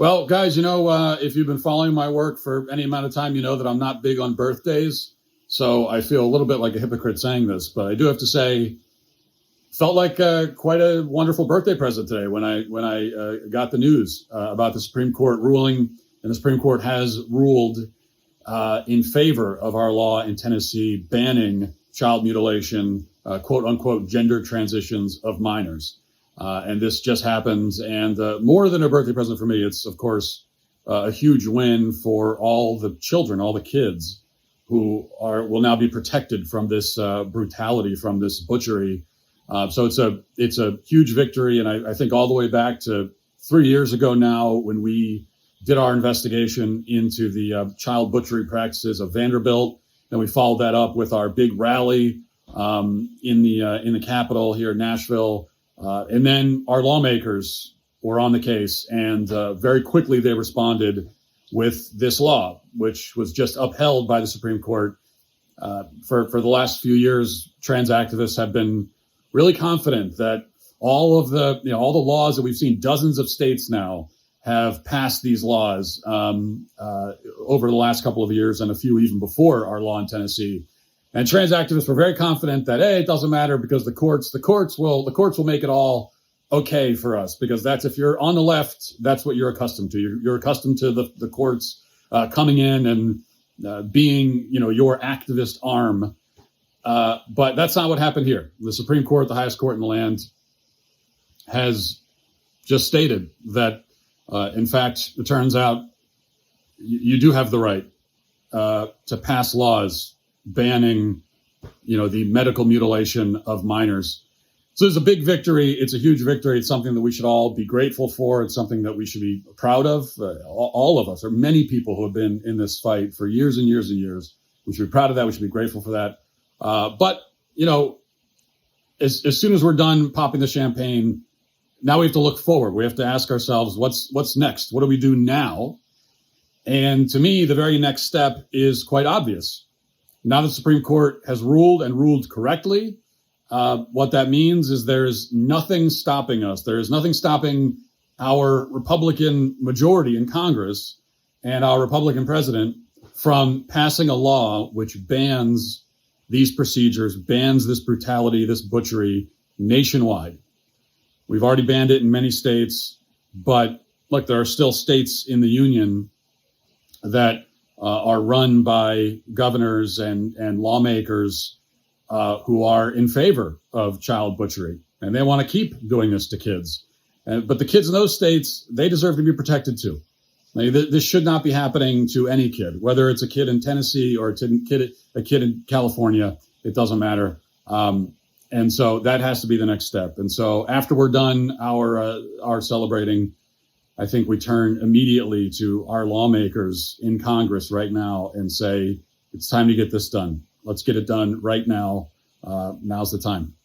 Well, guys, if you've been following my work for any amount of time, you know that I'm not big on birthdays. So I feel a little bit like a hypocrite saying this, but I do have to say, felt like quite a wonderful birthday present today when I got the news about the Supreme Court ruling, and the Supreme Court has ruled in favor of our law in Tennessee banning child mutilation, quote unquote, gender transitions of minors. And this just happens. And more than a birthday present for me, it's, of course, a huge win for all the children, all the kids who will now be protected from this brutality, from this butchery. So it's a huge victory. And I think all the way back to 3 years ago now, when we did our investigation into the child butchery practices of Vanderbilt, and we followed that up with our big rally in the Capitol here in Nashville. And then our lawmakers were on the case, and very quickly they responded with this law, which was just upheld by the Supreme Court. For the last few years, trans activists have been really confident that all the laws that we've seen, dozens of states now have passed these laws over the last couple of years, and a few even before our law in Tennessee. And trans activists were very confident that, hey, it doesn't matter because the courts will make it all okay for us, because that's, if you're on the left, that's what you're accustomed to. You're accustomed to the courts coming in and being, your activist arm. But that's not what happened here. The Supreme Court, the highest court in the land, has just stated that, in fact, it turns out you do have the right to pass laws banning, the medical mutilation of minors. So it's a big victory. It's a huge victory. It's something that we should all be grateful for. It's something that we should be proud of. All of us, or many people who have been in this fight for years and years and years. We should be proud of that. We should be grateful for that. But as soon as we're done popping the champagne, now we have to look forward. We have to ask ourselves, what's next? What do we do now? And to me, the very next step is quite obvious. Now the Supreme Court has ruled, and ruled correctly. What that means is there's nothing stopping us. There is nothing stopping our Republican majority in Congress and our Republican president from passing a law which bans these procedures, bans this brutality, this butchery nationwide. We've already banned it in many states, but look, there are still states in the union that are run by governors and lawmakers who are in favor of child butchery, and they want to keep doing this to kids. But the kids in those states, they deserve to be protected too. This should not be happening to any kid, whether it's a kid in Tennessee or a kid in California. It doesn't matter. And so that has to be the next step. And so after we're done our celebrating, I think we turn immediately to our lawmakers in Congress right now and say, it's time to get this done. Let's get it done right now. Now's the time.